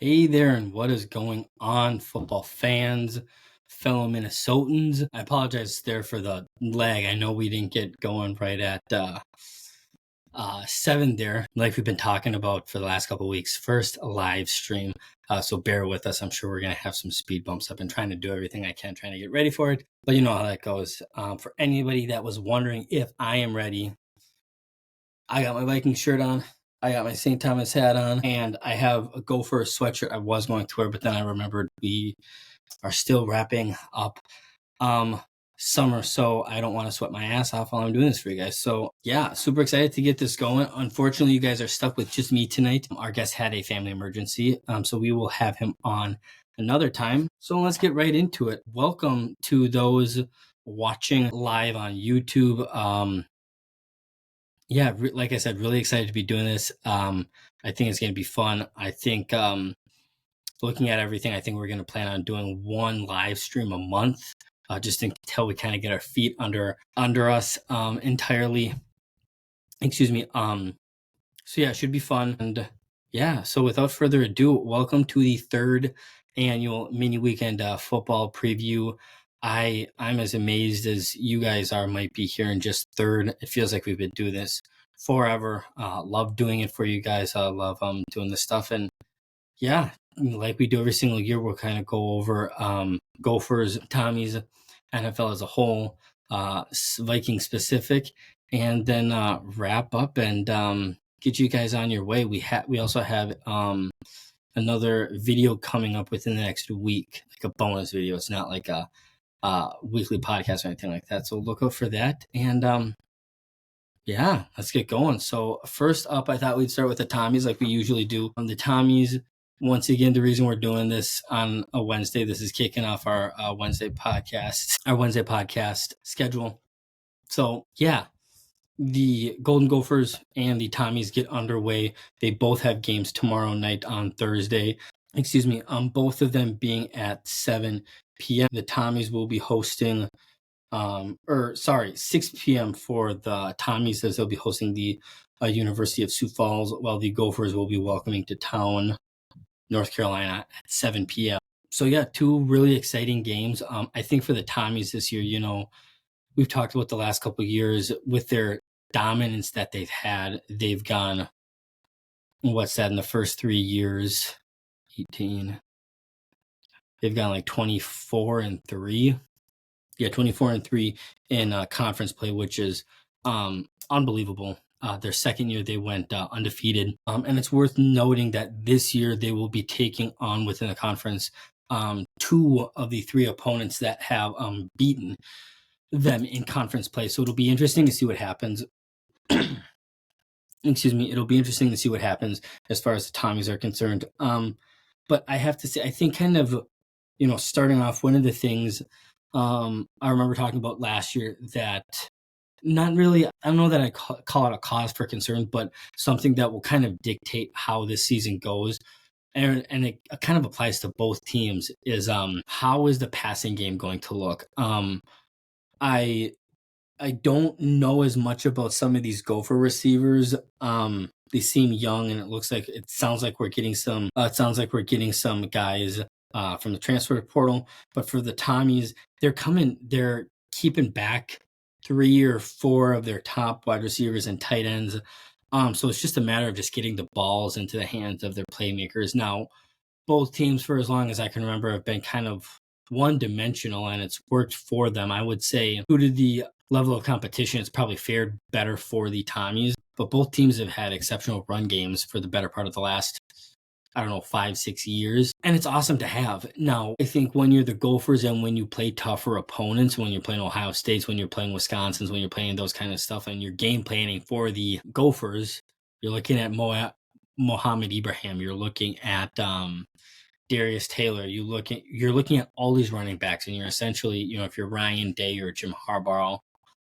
Hey there, and what is going on, football fans, fellow Minnesotans? I apologize there for the lag. I know we didn't get going right at 7 there, like we've been talking about for the last couple of weeks. First live stream, so bear with us. I'm sure we're going to have some speed bumps. I've been trying to do everything I can, trying to get ready for it, but you know how that goes. For anybody that was wondering if I am ready, I got my Viking shirt on. I got my St. Thomas hat on, and I have a Gopher sweatshirt I was going to wear, but then I remembered we are still wrapping up summer, so I don't want to sweat my ass off while I'm doing this for you guys. So yeah, super excited to get this going. Unfortunately, you guys are stuck with just me tonight. Our guest had a family emergency, so we will have him on another time. So let's get right into it. Welcome to those watching live on YouTube. Yeah, like I said, really excited to be doing this. I think it's going to be fun. I think looking at everything, I think we're going to plan on doing one live stream a month, just until we kind of get our feet under us entirely. Excuse me. So yeah, it should be fun. And yeah, so without further ado, welcome to the third annual mini weekend football preview. I'm as amazed as you guys are, might be here in just third. It feels like we've been doing this forever. Love doing it for you guys. I love doing this stuff. And yeah, like we do every single year, we'll kind of go over Gophers, Tommie's, NFL as a whole, Viking specific, and then wrap up and get you guys on your way. We also have another video coming up within the next week, like a bonus video. It's not like a weekly podcast or anything like that. So look out for that. And yeah, let's get going. So first up, I thought we'd start with the Tommies like we usually do. The Tommies, once again, the reason we're doing this on a Wednesday, this is kicking off our Wednesday podcast schedule. So yeah, the Golden Gophers and the Tommies get underway. They both have games tomorrow night on Thursday. Both of them being at 7 p.m. The Tommies will be hosting 6 p.m. for the Tommies, as they'll be hosting the University of Sioux Falls, while the Gophers will be welcoming to town North Carolina at 7 p.m. So yeah, two really exciting games. I think for the Tommies this year, you know, we've talked about the last couple of years with their dominance that they've had. They've gone, what's that, in the first 3 years, 18. They've gone like 24-3. Yeah, 24-3 in conference play, which is unbelievable. Their second year, they went undefeated. And it's worth noting that this year they will be taking on within the conference two of the three opponents that have beaten them in conference play. So it'll be interesting to see what happens. It'll be interesting to see what happens as far as the Tommies are concerned. But I have to say, I think kind of, you know, starting off, one of the things I remember talking about last year that not really, I don't know that I call it a cause for concern, but something that will kind of dictate how this season goes. And it kind of applies to both teams is how is the passing game going to look? I don't know as much about some of these Gopher receivers. They seem young, and it sounds like we're getting some guys from the transfer portal. But for the Tommies, they're keeping back 3 or 4 of their top wide receivers and tight ends. So it's just a matter of just getting the balls into the hands of their playmakers. Now, both teams, for as long as I can remember, have been kind of one-dimensional, and it's worked for them. I would say, due to the level of competition, it's probably fared better for the Tommies, but both teams have had exceptional run games for the better part of the last, 5-6 years, and it's awesome to have. Now, I think when you're the Gophers and when you play tougher opponents, when you're playing Ohio State's, when you're playing Wisconsin's, when you're playing those kind of stuff, and you're game planning for the Gophers, you're looking at Mohamed Ibrahim, you're looking at Darius Taylor, you're looking at all these running backs, and you're essentially, you know, if you're Ryan Day or Jim Harbaugh,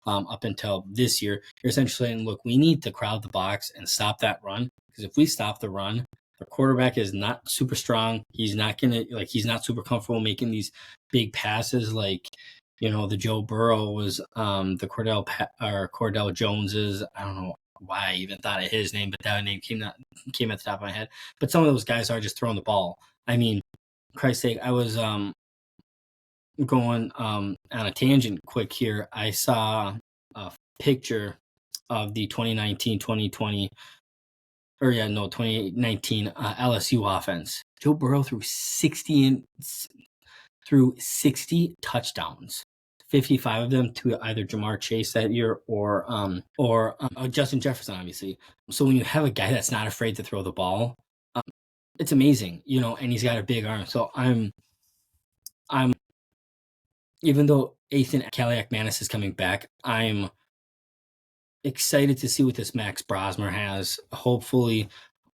up until this year, you're essentially saying, look, we need to crowd the box and stop that run, because if we stop the run, the quarterback is not super strong. He's not super comfortable making these big passes like, you know, the Joe Burrow was, the Cordell Joneses. I don't know. why I even thought of his name, but that name came at the top of my head. But some of those guys are just throwing the ball. I mean, Christ's sake, I was going on a tangent quick here. I saw a picture of the 2019 LSU offense. Joe Burrow threw 60 touchdowns, 55 of them to either Jamar Chase that year or Justin Jefferson, obviously. So when you have a guy that's not afraid to throw the ball, it's amazing, and he's got a big arm. So I'm even though Ethan Kaliak-Manis is coming back, I'm excited to see what this Max Brosmer has. Hopefully,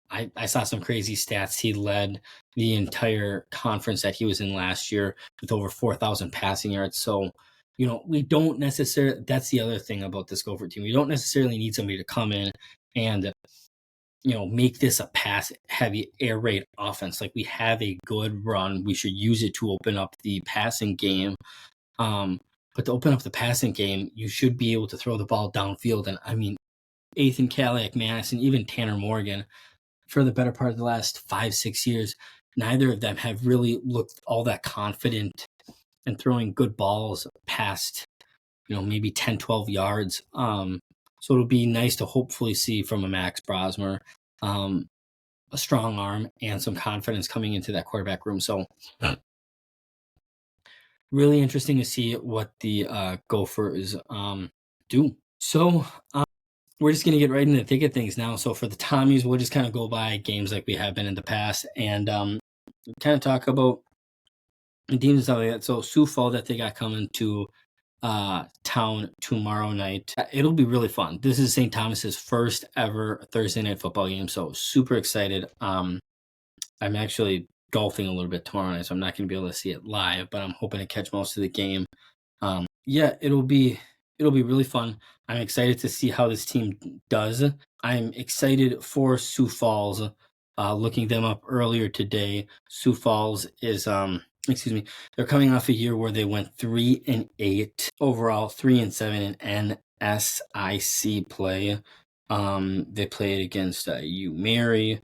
I saw some crazy stats. He led the entire conference that he was in last year with over 4,000 passing yards. So, we don't necessarily, that's the other thing about this Gopher team. We don't necessarily need somebody to come in and, make this a pass-heavy air raid offense. Like, we have a good run. We should use it to open up the passing game. But to open up the passing game, you should be able to throw the ball downfield. And, I mean, Ethan Kaliak-Manis and even Tanner Morgan, for the better part of the last 5-6 years, neither of them have really looked all that confident in throwing good balls past, maybe 10-12 yards. So it'll be nice to hopefully see from a Max Brosmer a strong arm and some confidence coming into that quarterback room. So really interesting to see what the Gophers do. So we're just going to get right into the thick of things now. So for the Tommies, we'll just kind of go by games like we have been in the past and kind of talk about the teams and stuff like that. So Sioux Falls that they got coming to town tomorrow night. It'll be really fun. This is St. Thomas's first ever Thursday night football game. So super excited. I'm actually golfing a little bit tomorrow night, so I'm not going to be able to see it live, but I'm hoping to catch most of the game. It'll be really fun. I'm excited to see how this team does. I'm excited for Sioux Falls. Looking them up earlier today, Sioux Falls is they're coming off a year where they went 3-8 overall, 3-7 in NSIC play. They played against UMary,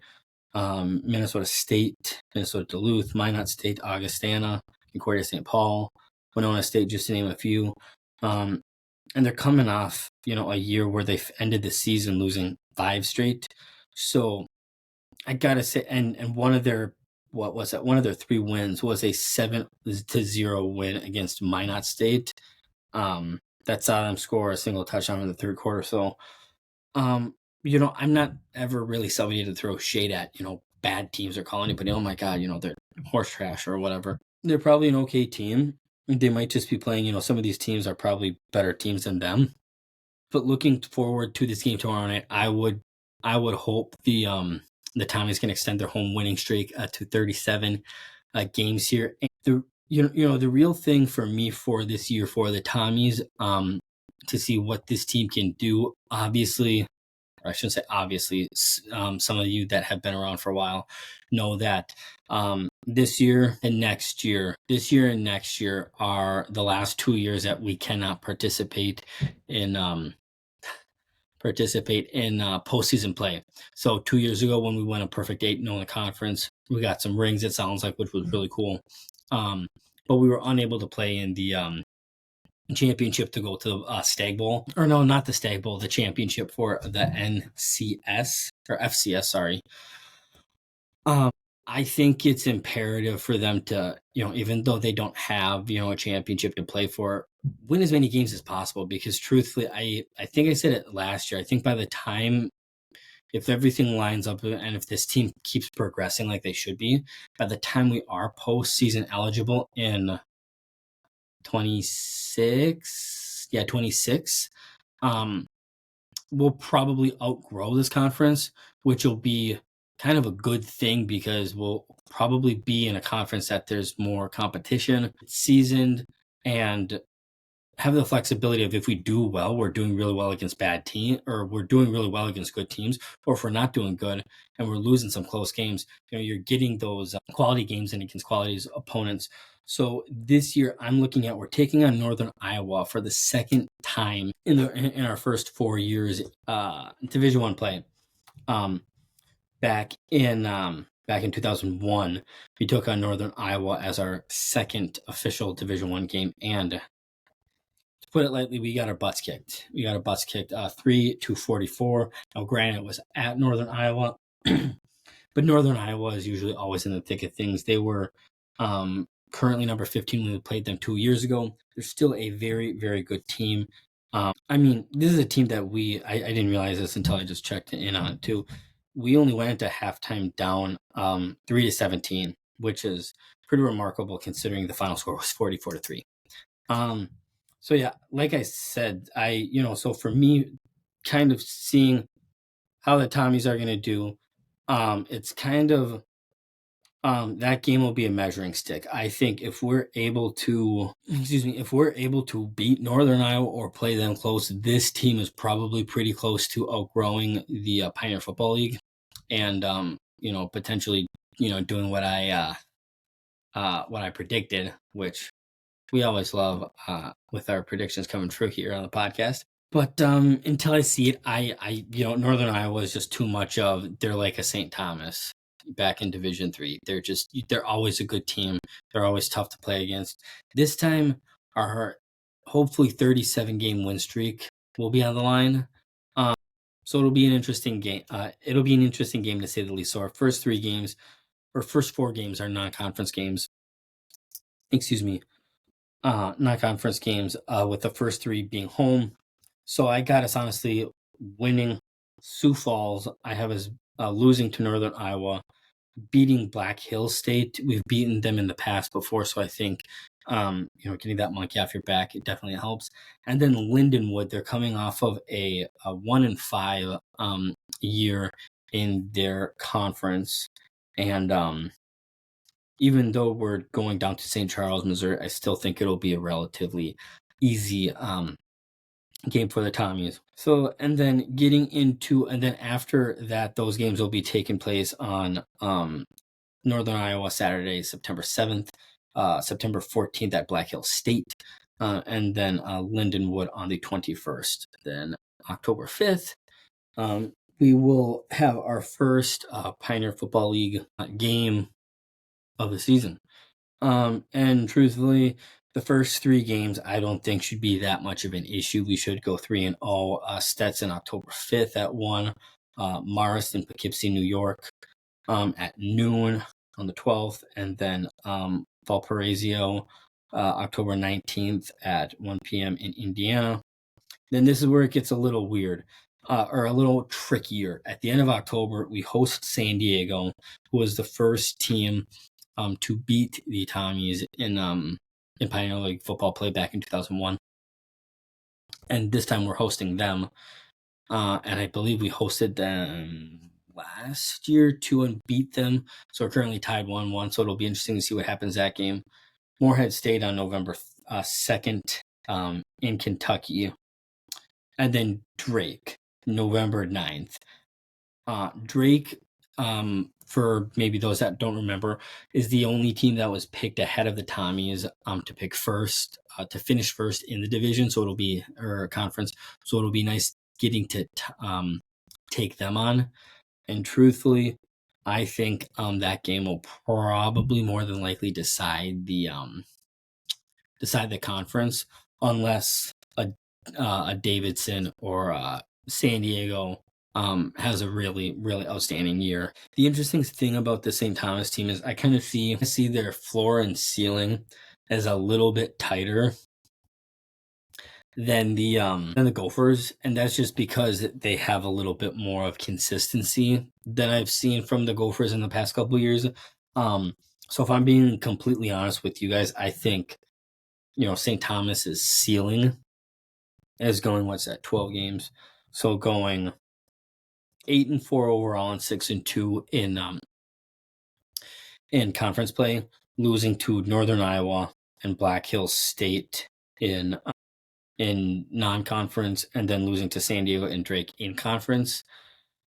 Minnesota State, Minnesota Duluth, Minot State, Augustana, Concordia St. Paul, Winona State, just to name a few. And they're coming off, a year where they've ended the season losing 5 straight. So I gotta say, and one of their 3 wins was a 7-0 win against Minot State. That saw them score a single touchdown in the third quarter. So, I'm not ever really somebody to throw shade at, bad teams or call anybody, oh my God, they're horse trash or whatever. They're probably an okay team. They might just be playing, some of these teams are probably better teams than them. But looking forward to this game tomorrow night, I would hope the Tommies can extend their home winning streak to 37 games here. And the real thing for me for this year for the Tommies, to see what this team can do, obviously, or I shouldn't say obviously, some of you that have been around for a while know that this year and next year are the last 2 years that we cannot participate in postseason play. So 2 years ago when we went a perfect 8-0 in the conference, we got some rings, it sounds like, which was really cool. But we were unable to play in the championship to go to the Stag Bowl. Or no, not the Stag Bowl, the championship for the NCS or FCS, sorry. I think it's imperative for them to, even though they don't have, a championship to play for, win as many games as possible. Because truthfully, I think I said it last year. I think by the time, if everything lines up and if this team keeps progressing like they should be, by the time we are postseason eligible in 26, we'll probably outgrow this conference, which will be kind of a good thing because we'll probably be in a conference that there's more competition, seasoned, and have the flexibility of if we do well, we're doing really well against bad teams, or we're doing really well against good teams, or if we're not doing good and we're losing some close games, you're getting those quality games and against quality opponents. So this year, we're taking on Northern Iowa for the second time in our first 4 years Division One play. Back in 2001, we took on Northern Iowa as our second official Division One game, and to put it lightly, we got our butts kicked. 3-44. Now, granted, it was at Northern Iowa, but Northern Iowa is usually always in the thick of things. They were currently number 15 when we played them 2 years ago. They're still a very, very good team. This is a team that I didn't realize this until I just checked in on it too. We only went into halftime down 3-17, which is pretty remarkable considering the final score was 44-3. So yeah, like I said, so for me, kind of seeing how the Tommies are going to do, it's kind of that game will be a measuring stick. I think if we're able to beat Northern Iowa or play them close, this team is probably pretty close to outgrowing the Pioneer Football League, and potentially doing what I predicted, which we always love with our predictions coming true here on the podcast. But until I see it, Northern Iowa is just too much they're like a St. Thomas back in Division 3. They're always a good team. They're always tough to play against. This time, our hopefully 37-game win streak will be on the line. So it'll be an interesting game. It'll be an interesting game to say the least. So our first 4 games are non-conference games. Non-conference games, with the first 3 being home. So I got us honestly winning Sioux Falls. I have us losing to Northern Iowa, beating Black Hills State. We've beaten them in the past before, so I think getting that monkey off your back, it definitely helps. And then Lindenwood, they're coming off of a 1-5 year in their conference, and even though we're going down to St. Charles, Missouri, I still think it'll be a relatively easy game for the Tommies. So, and then after that, those games will be taking place on Northern Iowa Saturday, September 7th, September 14th at Black Hills State, and then Lindenwood on the 21st. Then October 5th, we will have our first Pioneer Football League game of the season. And truthfully, the first 3 games I don't think should be that much of an issue. We should go 3-0. Stetson October 5th at 1, Morris in Poughkeepsie, New York, at noon on the 12th, and then Valparaiso October 19th at 1 p.m. in Indiana. Then this is where it gets a little weird, or a little trickier. At the end of October, we host San Diego, who was the first team to beat the Tommies in Pioneer League football play back in 2001. And this time we're hosting them. And I believe we hosted them last year too and beat them. So we're currently tied 1-1. So it'll be interesting to see what happens that game. Morehead State on November 2nd in Kentucky. And then Drake, November 9th. Drake, for maybe those that don't remember, is the only team that was picked ahead of the Tommies to pick first, to finish first in the division. So it'll be, or conference. So it'll be nice getting to take them on. And truthfully, I think that game will probably more than likely decide the conference, unless a Davidson or San Diego has a really, really outstanding year. The interesting thing about the St. Thomas team is I kind of see their floor and ceiling as a little bit tighter than the Gophers, and that's just because they have a little bit more of consistency than I've seen from the Gophers in the past couple of years. So if I'm being completely honest with you guys, I think St. Thomas's ceiling is going 12 games, so going 8-4 overall and 6-2 in conference play, losing to Northern Iowa and Black Hills State in non-conference, and then losing to San Diego and Drake in conference.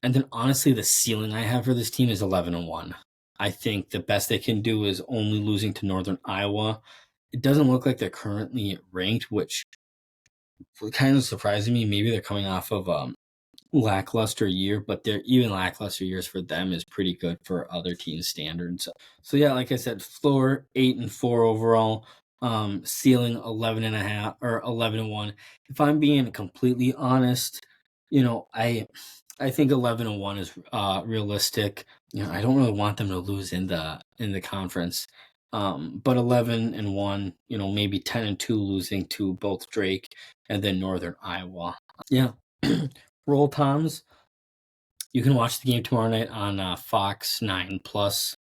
And then honestly, the ceiling I have for this team is 11-1. I think the best they can do is only losing to Northern Iowa. It doesn't look like they're currently ranked, which kind of surprising me. Maybe they're coming off of lackluster year, but they're even lackluster years for them is pretty good for other teams' standards. So yeah, like I said, floor 8-4 overall, ceiling 11.5 or 11-1. If I'm being completely honest, I think 11-1 is realistic. I don't really want them to lose in the conference. But 11-1, maybe 10-2 losing to both Drake and then Northern Iowa. Yeah. Roll Toms. You can watch the game tomorrow night on Fox 9 Plus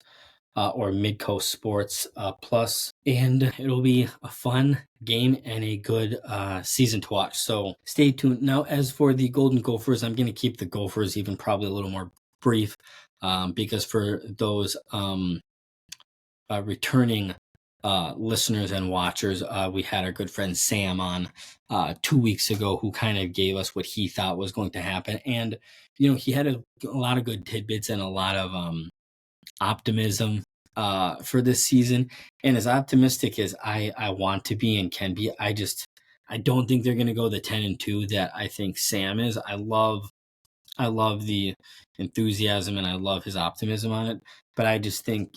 or Midcoast Sports Plus, and it'll be a fun game and a good season to watch. So stay tuned. Now, as for the Golden Gophers, I'm going to keep the Gophers even probably a little more brief because for those returning listeners and watchers, we had our good friend Sam on 2 weeks ago, who kind of gave us what he thought was going to happen. And, he had a lot of good tidbits and a lot of optimism for this season. And as optimistic as I want to be and can be, I don't think they're going to go the 10-2 that I think Sam is. I love the enthusiasm and I love his optimism on it. But I just think,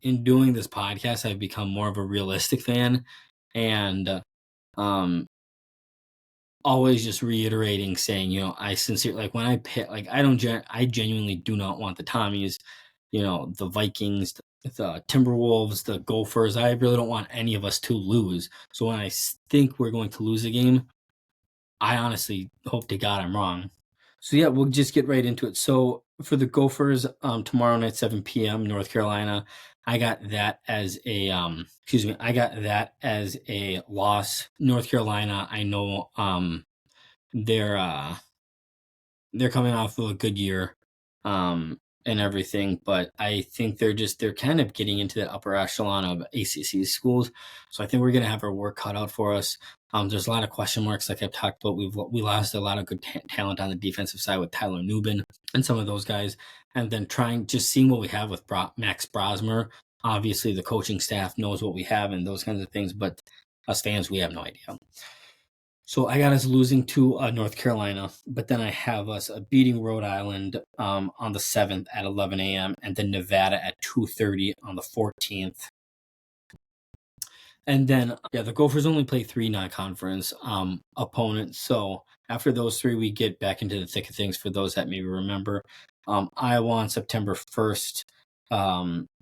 in doing this podcast, I've become more of a realistic fan, and always just reiterating, saying, I sincerely, like when I pick, like I genuinely do not want the Tommies, the Vikings, the Timberwolves, the Gophers. I really don't want any of us to lose. So when I think we're going to lose a game, I honestly hope to God I'm wrong. So yeah, we'll just get right into it. So for the Gophers, tomorrow night, 7 p.m., North Carolina, I got that as a loss. North Carolina, I know they're coming off of a good year and everything, but I think they're kind of getting into that upper echelon of ACC schools. So I think we're going to have our work cut out for us. There's a lot of question marks, like I've talked about. We lost a lot of good talent on the defensive side with Tyler Nubin and some of those guys, and then seeing what we have with Max Brosmer. Obviously, the coaching staff knows what we have and those kinds of things, but us fans, we have no idea. So I got us losing to North Carolina, but then I have us beating Rhode Island on the 7th at 11 a.m. and then Nevada at 2:30 on the 14th. And then, the Gophers only play 3 non-conference opponents. So after those 3, we get back into the thick of things for those that maybe remember. Iowa on September 1st,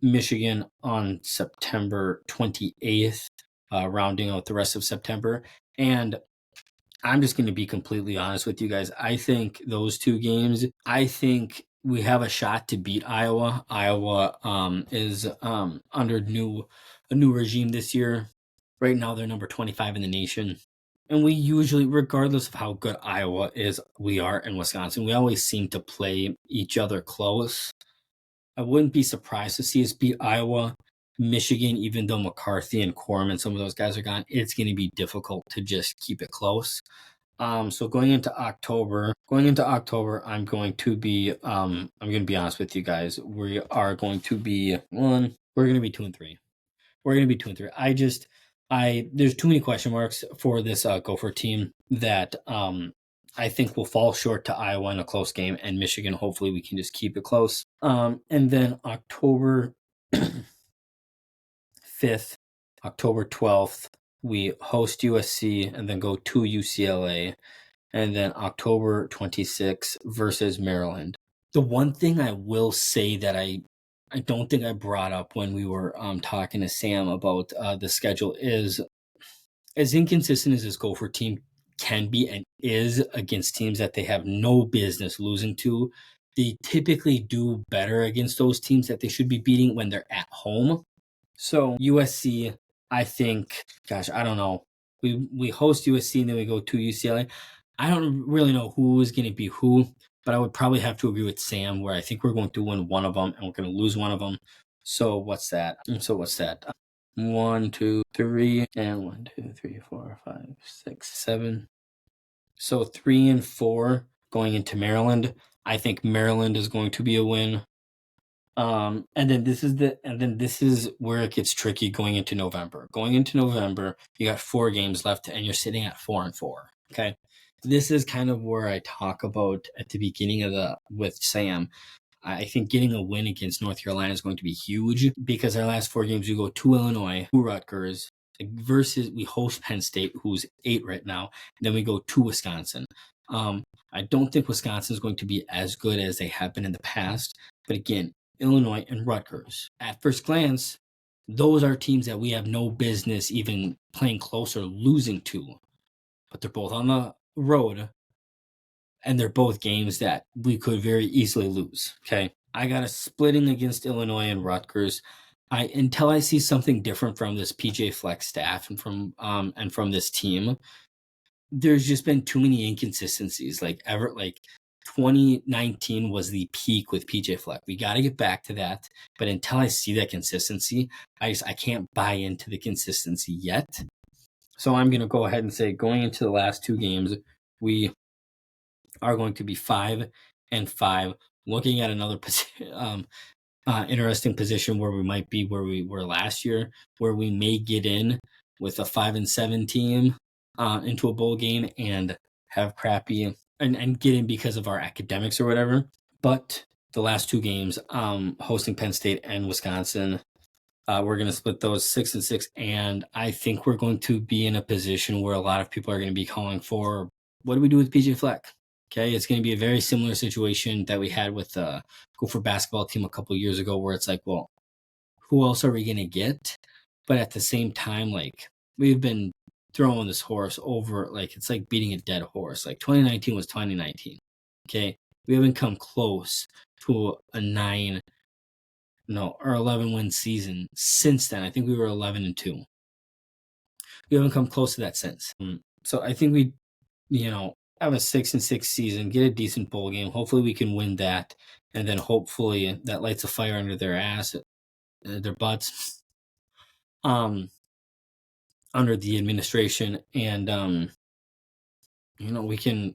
Michigan on September 28th, rounding out the rest of September. And I'm just going to be completely honest with you guys. I think those 2 games, I think we have a shot to beat Iowa. Iowa is under a new regime this year. Right now, they're number 25 in the nation. And we usually, regardless of how good Iowa is, we are in Wisconsin, we always seem to play each other close. I wouldn't be surprised to see us beat Iowa. Michigan, even though McCarthy and Quorum and some of those guys are gone, it's going to be difficult to just keep it close. So going into October, I'm going to be honest with you guys. We are going to be we're going to be 2-3. We're going to be 2-3. There's too many question marks for this Gopher team that I think will fall short to Iowa in a close game, and Michigan, hopefully we can just keep it close. And then October 5th, October 12th, we host USC and then go to UCLA. And then October 26th versus Maryland. The one thing I will say that I don't think I brought up when we were talking to Sam about the schedule is, as inconsistent as this Gopher team can be and is against teams that they have no business losing to, they typically do better against those teams that they should be beating when they're at home. So USC, I think, gosh, I don't know. We host USC and then we go to UCLA. I don't really know who is going to be who, but I would probably have to agree with Sam where I think we're going to win one of them and we're going to lose one of them. So what's that? 1, 2, 3, and 1, 2, 3, 4, 5, 6, 7. So 3 and 4 going into Maryland. I think Maryland is going to be a win. And then this is where it gets tricky going into November. Going into November, you got 4 games left and you're sitting at 4-4. Okay. This is kind of where I talk about at the beginning of with Sam. I think getting a win against North Carolina is going to be huge because our last 4 games, we go to Illinois, to Rutgers, versus we host Penn State, who's 8 right now. Then we go to Wisconsin. I don't think Wisconsin is going to be as good as they have been in the past. But again, Illinois and Rutgers. At first glance, those are teams that we have no business even playing close or losing to. But they're both on the road, and they're both games that we could very easily lose. Okay. I got a splitting against Illinois and Rutgers. Until I see something different from this PJ Flex staff and from this team, there's just been too many inconsistencies. Like 2019 was the peak with PJ Fleck. We got to get back to that. But until I see that consistency, I can't buy into the consistency yet. So I'm going to go ahead and say going into the last 2 games, we are going to be 5-5, looking at another interesting position where we might be where we were last year, where we may get in with a 5-7 team into a bowl game and have crappy and get in because of our academics or whatever. But the last 2 games, hosting Penn State and Wisconsin, we're going to split those 6-6, and I think we're going to be in a position where a lot of people are going to be calling for, what do we do with PJ Fleck? Okay, it's going to be a very similar situation that we had with the Gopher basketball team a couple of years ago, where it's like, well, who else are we going to get? But at the same time, like, we've been throwing this horse over, like, it's like beating a dead horse. Like, 2019 was 2019. Okay, we haven't come close to a 11 win season since then. I think we were 11-2. We haven't come close to that since. So I think we, have a 6-6 season, get a decent bowl game. Hopefully we can win that, and then hopefully that lights a fire under their ass, their butts, under the administration, and we can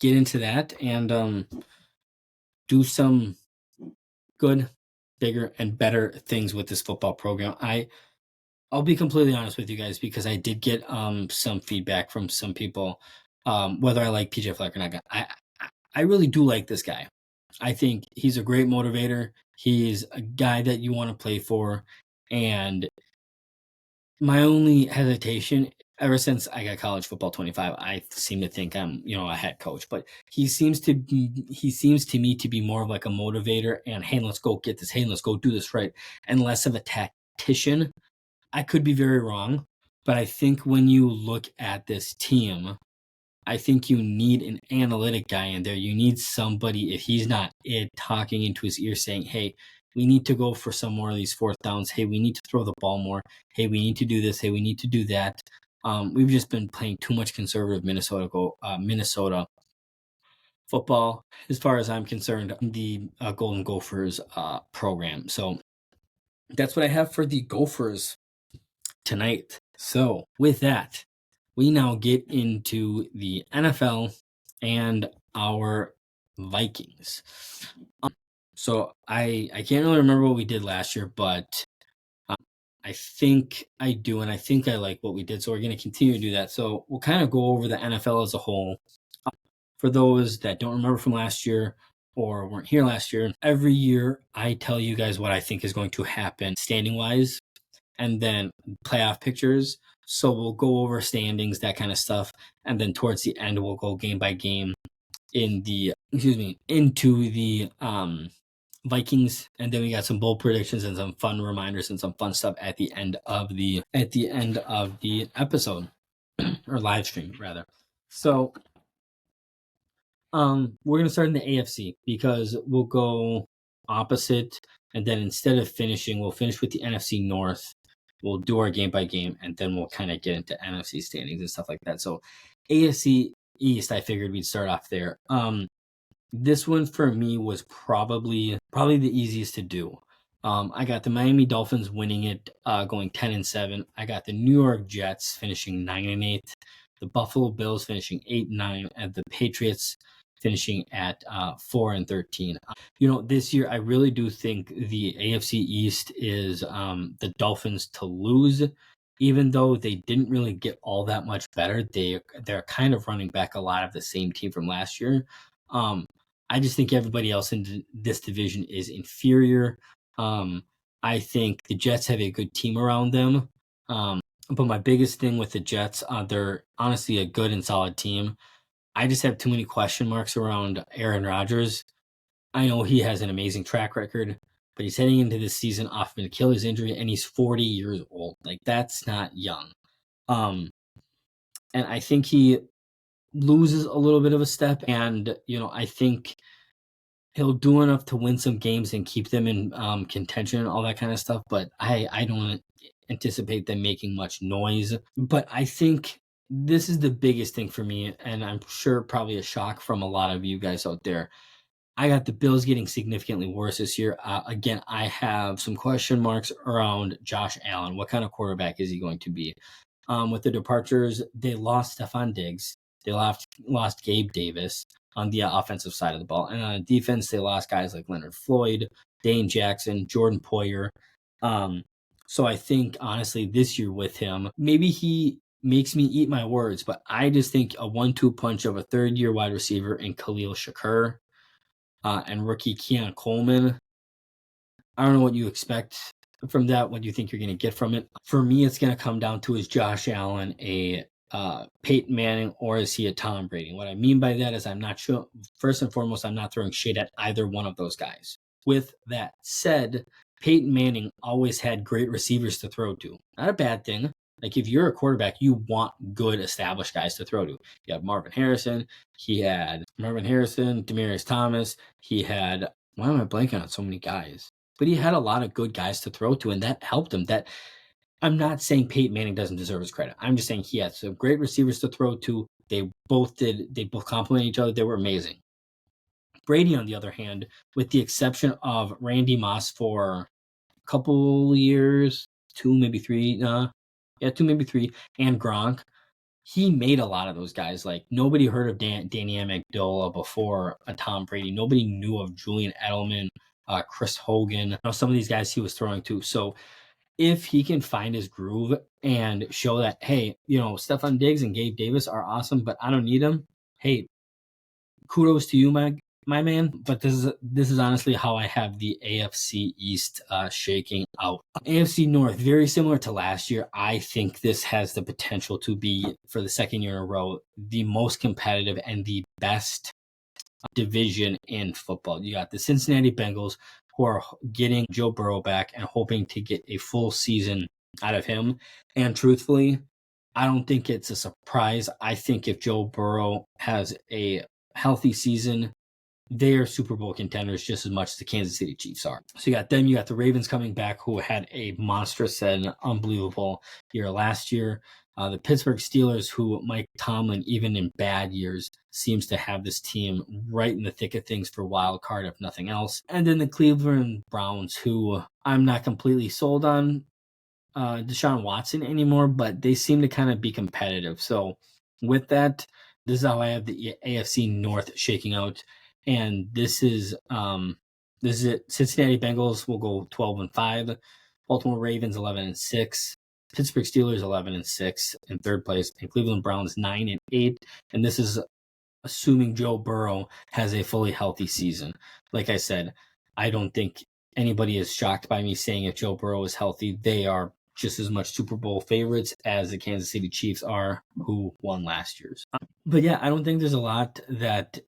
get into that and do some good, bigger, and better things with this football program. I'll be completely honest with you guys, because I did get some feedback from some people, whether I like PJ Fleck or not. I really do like this guy. I think he's a great motivator. He's a guy that you want to play for. And my only hesitation, ever since I got College Football 25, I seem to think I'm, a head coach. But he seems to me to be more of like a motivator and, hey, let's go get this. Hey, let's go do this right. And less of a tactician. I could be very wrong, but I think when you look at this team, I think you need an analytic guy in there. You need somebody, if he's not talking into his ear saying, hey, we need to go for some more of these 4th downs. Hey, we need to throw the ball more. Hey, we need to do this. Hey, we need to do that. We've just been playing too much conservative Minnesota football, as far as I'm concerned, the Golden Gophers program. So that's what I have for the Gophers tonight. So with that, we now get into the NFL and our Vikings. So I can't really remember what we did last year, but I think I do, and I think I like what we did. So we're going to continue to do that. So we'll kind of go over the NFL as a whole. For those that don't remember from last year or weren't here last year, every year I tell you guys what I think is going to happen standing-wise, and then playoff pictures. So we'll go over standings, that kind of stuff. And then towards the end, we'll go game by game into the Vikings. And then we got some bold predictions and some fun reminders and some fun stuff at the end of the episode or live stream rather. So we're going to start in the AFC, because we'll go opposite. And then instead of finishing, we'll finish with the NFC North. We'll do our game by game, and then we'll kind of get into NFC standings and stuff like that. So AFC East, I figured we'd start off there. This one for me was probably the easiest to do. I got the Miami Dolphins winning it, going 10-7. I got the New York Jets finishing 9-8. The Buffalo Bills finishing 8-9, and the Patriots finishing at 4-13. This year I really do think the AFC East is the Dolphins to lose. Even though they didn't really get all that much better, they're kind of running back a lot of the same team from last year. I just think everybody else in this division is inferior. I think the Jets have a good team around them. But my biggest thing with the Jets, they're honestly a good and solid team. I just have too many question marks around Aaron Rodgers. I know he has an amazing track record, but he's heading into this season off of an Achilles injury, and he's 40 years old. Like, that's not young. And I think he loses a little bit of a step, and I think he'll do enough to win some games and keep them in contention and all that kind of stuff. But I don't anticipate them making much noise. But I think this is the biggest thing for me, and I'm sure probably a shock from a lot of you guys out there. I got the Bills getting significantly worse this year. Again, I have some question marks around Josh Allen. What kind of quarterback is he going to be? With the departures, they lost Stephon Diggs. They lost Gabe Davis on the offensive side of the ball. And on defense, they lost guys like Leonard Floyd, Dane Jackson, Jordan Poyer. So I think, honestly, this year with him, maybe he makes me eat my words, but I just think a 1-2 punch of a third-year wide receiver in Khalil Shakur and rookie Keon Coleman. I don't know what you expect from that. What do you think you're going to get from it? For me, it's going to come down to, is Josh Allen a Peyton Manning, or is he a Tom Brady? What I mean by that is, I'm not sure. First and foremost, I'm not throwing shade at either one of those guys. With that said, Peyton Manning always had great receivers to throw to. Not a bad thing. Like, if you're a quarterback, you want good established guys to throw to. You have Marvin Harrison. He had Demaryius Thomas. He had, why am I blanking on so many guys? But he had a lot of good guys to throw to, and that helped him. That, I'm not saying Peyton Manning doesn't deserve his credit. I'm just saying he had some great receivers to throw to. They both complement each other. They were amazing. Brady, on the other hand, with the exception of Randy Moss for a couple years, 2, maybe 3, 2, maybe 3, and Gronk, he made a lot of those guys. Like, nobody heard of Danny Amendola before Tom Brady. Nobody knew of Julian Edelman, Chris Hogan, some of these guys he was throwing to. So if he can find his groove and show that, hey, Stephon Diggs and Gabe Davis are awesome, but I don't need them. Hey, kudos to you, my man. But this is honestly how I have the AFC East shaking out. AFC North, very similar to last year. I think this has the potential to be, for the second year in a row, the most competitive and the best division in football. You got the Cincinnati Bengals, who are getting Joe Burrow back and hoping to get a full season out of him. And truthfully, I don't think it's a surprise. I think if Joe Burrow has a healthy season, they are Super Bowl contenders just as much as the Kansas City Chiefs are. So you got them. You got the Ravens coming back, who had a monstrous and unbelievable year last year. The Pittsburgh Steelers, who Mike Tomlin, even in bad years, seems to have this team right in the thick of things for wild card, if nothing else. And then the Cleveland Browns, who I'm not completely sold on Deshaun Watson anymore, but they seem to kind of be competitive. So with that, this is how I have the AFC North shaking out. And this is it. Cincinnati Bengals will go 12-5, Baltimore Ravens 11-6, Pittsburgh Steelers 11-6 in third place, and Cleveland Browns 9-8. And this is assuming Joe Burrow has a fully healthy season. Like I said, I don't think anybody is shocked by me saying if Joe Burrow is healthy, they are just as much Super Bowl favorites as the Kansas City Chiefs are, who won last year's. But yeah, I don't think there's a lot that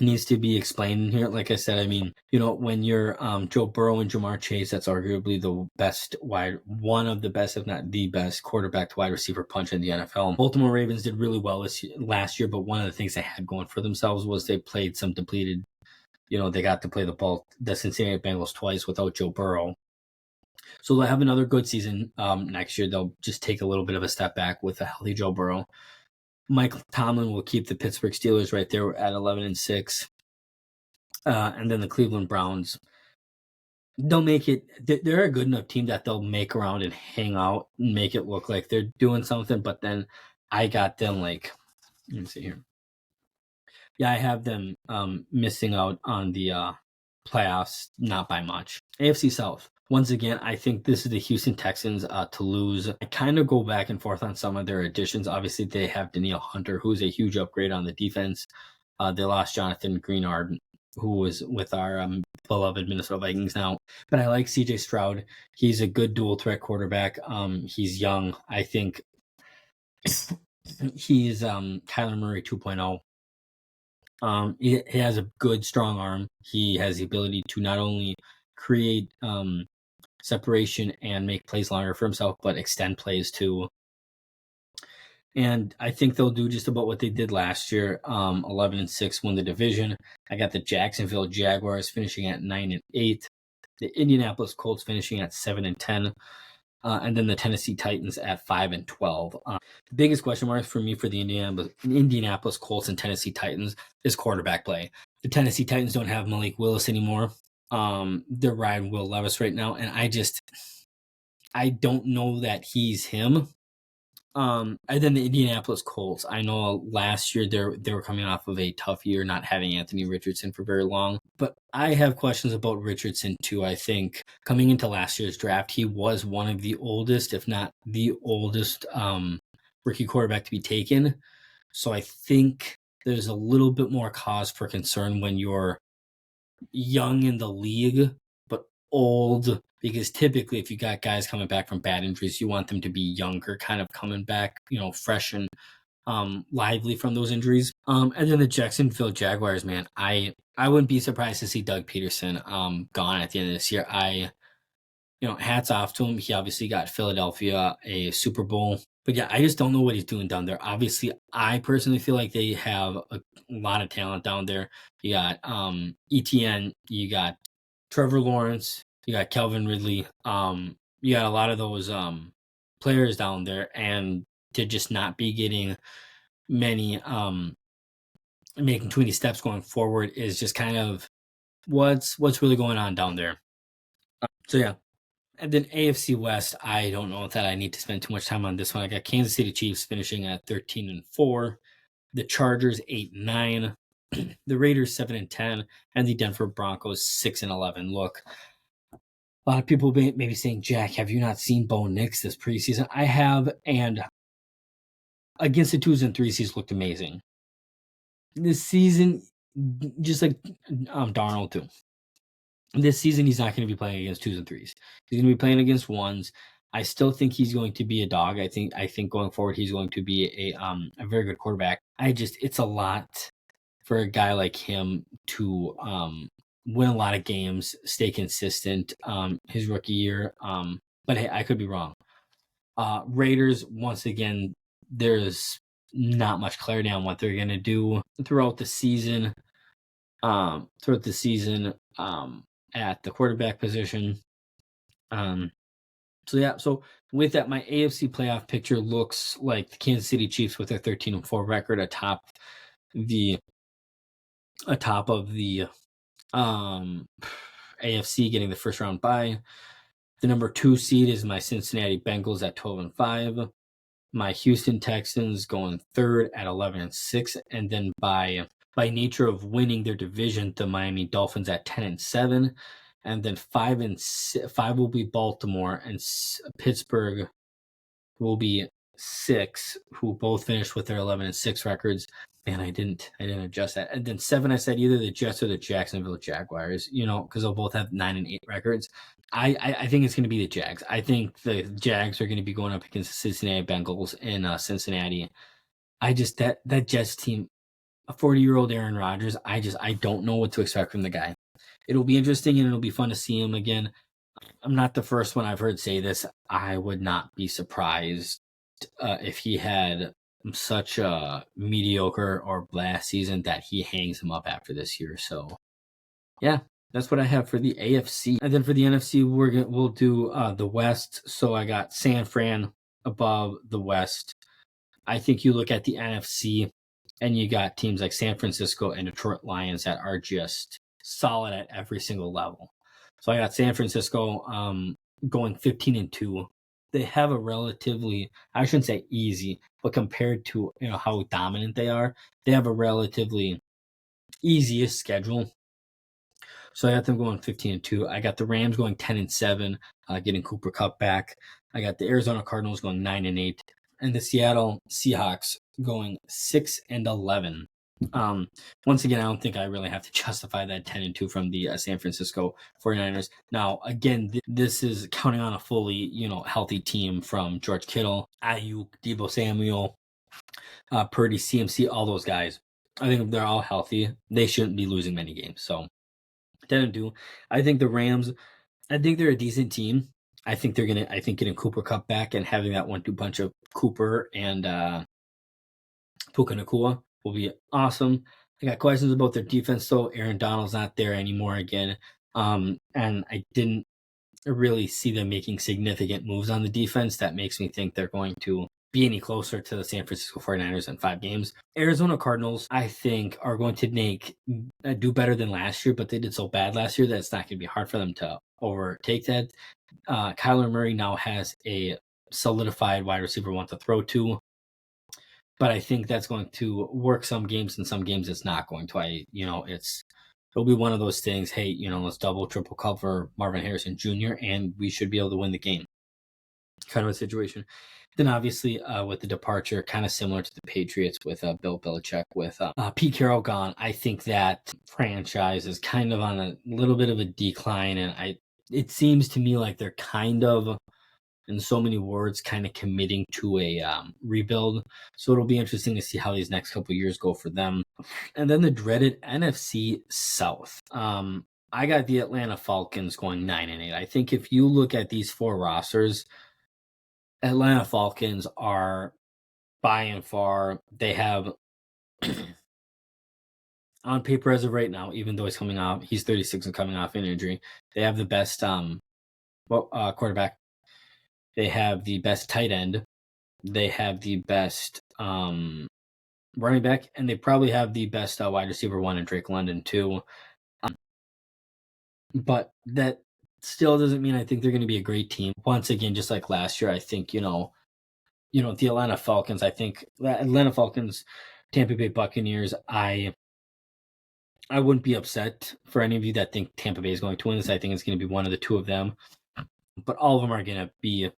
needs to be explained here. Like I said, I mean, when you're Joe Burrow and Jamar Chase, that's arguably the best one of the best, if not the best, quarterback to wide receiver punch in the NFL. Baltimore Ravens did really well last year, but one of the things they had going for themselves was they played some depleted. They got to play the Cincinnati Bengals twice without Joe Burrow. So they'll have another good season next year. They'll just take a little bit of a step back with a healthy Joe Burrow. Mike Tomlin will keep the Pittsburgh Steelers right there at 11-6. And then the Cleveland Browns, they'll make it. They're a good enough team that they'll make around and hang out and make it look like they're doing something. But then I got them, like, let me see here. Yeah, I have them missing out on the playoffs, not by much. AFC South. Once again, I think this is the Houston Texans to lose. I kind of go back and forth on some of their additions. Obviously, they have Danielle Hunter, who's a huge upgrade on the defense. They lost Jonathan Greenard, who was with our beloved Minnesota Vikings now. But I like CJ Stroud. He's a good dual threat quarterback. He's young. I think he's Kyler Murray 2.0. He has a good, strong arm. He has the ability to not only create separation and make plays longer for himself, but extend plays too. And I think they'll do just about what they did last year. 11-6, win the division. I got the Jacksonville Jaguars finishing at 9-8, the Indianapolis Colts finishing at 7-10, and then the Tennessee Titans at 5-12. The biggest question mark for me for the Indianapolis Colts and Tennessee Titans is quarterback play. The Tennessee Titans don't have Malik Willis anymore. They're riding Will Levis right now, and I don't know that he's him. And then the Indianapolis Colts. I know last year they were coming off of a tough year, not having Anthony Richardson for very long. But I have questions about Richardson too. I think coming into last year's draft, he was one of the oldest, if not the oldest, rookie quarterback to be taken. So I think there's a little bit more cause for concern when you're young in the league, but old, because typically if you got guys coming back from bad injuries, you want them to be younger, kind of coming back, fresh and lively from those injuries. And then the Jacksonville Jaguars, man, I wouldn't be surprised to see Doug Peterson gone at the end of this year. Hats off to him. He obviously got Philadelphia a Super Bowl. But yeah, I just don't know what he's doing down there. Obviously, I personally feel like they have a lot of talent down there. You got ETN, you got Trevor Lawrence, you got Calvin Ridley. You got a lot of those players down there, and to just not be getting many making too many steps going forward is just kind of what's really going on down there. So yeah. And then AFC West, I don't know that I need to spend too much time on this one. I got Kansas City Chiefs finishing at 13-4, the Chargers 8-9, the Raiders 7-10, and the Denver Broncos 6-11. Look, a lot of people may be saying, Jack, have you not seen Bo Nix this preseason? I have, and against the 2s and 3s, he's looked amazing. This season, just like Darnold too. This season, he's not going to be playing against 2s and 3s. He's going to be playing against 1s. I still think he's going to be a dog. I think going forward, he's going to be a very good quarterback. It's a lot for a guy like him to win a lot of games, stay consistent his rookie year. But hey, I could be wrong. Raiders, once again, there's not much clarity on what they're going to do throughout the season. At the quarterback position. So with that, my AFC playoff picture looks like the Kansas City Chiefs with their 13-4 record atop of the AFC, getting the first round bye. The number 2 seed is my Cincinnati Bengals at 12-5. My Houston Texans going third at 11-6, and then by nature of winning their division, the Miami Dolphins at 10-7, and then 5 will be Baltimore, and Pittsburgh will be 6, who both finished with their 11-6 records. Man, I didn't adjust that. And then 7, I said either the Jets or the Jacksonville Jaguars, because they'll both have 9-8 records. I think it's going to be the Jags. I think the Jags are going to be going up against the Cincinnati Bengals in Cincinnati. That Jets team, a 40-year-old Aaron Rodgers, I don't know what to expect from the guy. It'll be interesting and it'll be fun to see him again. I'm not the first one I've heard say this. I would not be surprised if he had such a mediocre or blast season that he hangs him up after this year. So, yeah, that's what I have for the AFC. And then for the NFC, we'll do the West. So I got San Fran above the West. I think you look at the NFC and you got teams like San Francisco and Detroit Lions that are just solid at every single level. So I got San Francisco going 15-2. They have a relatively, I shouldn't say easy, but compared to how dominant they are, they have a relatively easiest schedule. So I got them going 15-2. I got the Rams going 10-7, getting Cooper Kupp back. I got the Arizona Cardinals going 9-8, and the Seattle Seahawks going 6-11. Once again, I don't think I really have to justify that 10-2 from the San Francisco 49ers. Now, again, this is counting on a fully, healthy team from George Kittle, Ayuk, Deebo Samuel, Purdy, CMC, all those guys. I think if they're all healthy, they shouldn't be losing many games. So 10-2. I think the Rams, I think they're a decent team. I think getting Cooper Kupp back and having that 1-2 punch of Cooper and Puka Nacua will be awesome. I got questions about their defense, though. Aaron Donald's not there anymore again. And I didn't really see them making significant moves on the defense. That makes me think they're going to be any closer to the San Francisco 49ers in 5 games. Arizona Cardinals, I think, are going to do better than last year, but they did so bad last year that it's not going to be hard for them to overtake that. Kyler Murray now has a solidified wide receiver one to throw to, but I think that's going to work some games, and some games it's not going to. It'll be one of those things, hey, let's double, triple cover Marvin Harrison Jr., and we should be able to win the game. Kind of a situation. Then obviously with the departure, kind of similar to the Patriots with Bill Belichick, with Pete Carroll gone, I think that franchise is kind of on a little bit of a decline, and it seems to me like they're kind of, in so many words, kind of committing to a rebuild. So it'll be interesting to see how these next couple of years go for them. And then the dreaded NFC South. I got the Atlanta Falcons going 9-8. I think if you look at these 4 rosters, Atlanta Falcons are by and far, they have on paper as of right now, even though he's 36 and coming off an injury, they have the best quarterback. They have the best tight end. They have the best running back, and they probably have the best wide receiver one in Drake London too. But that still doesn't mean I think they're going to be a great team. Once again, just like last year, I think, the Atlanta Falcons, Tampa Bay Buccaneers, I wouldn't be upset for any of you that think Tampa Bay is going to win this. I think it's going to be one of the 2 of them. But all of them are going to be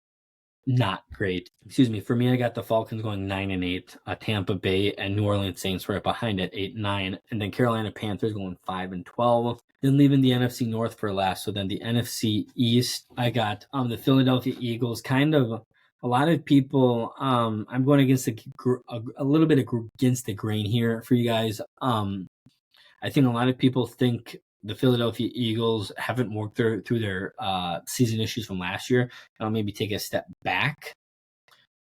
not great. Excuse me. For me, I got the Falcons going 9-8. Tampa Bay and New Orleans Saints right behind at 8-9. And then Carolina Panthers going 5-12. Then leaving the NFC North for last. So then the NFC East, I got the Philadelphia Eagles. Kind of a lot of people. I'm going against a little bit against the grain here for you guys. I think a lot of people think the Philadelphia Eagles haven't worked through their season issues from last year. I'll maybe take a step back.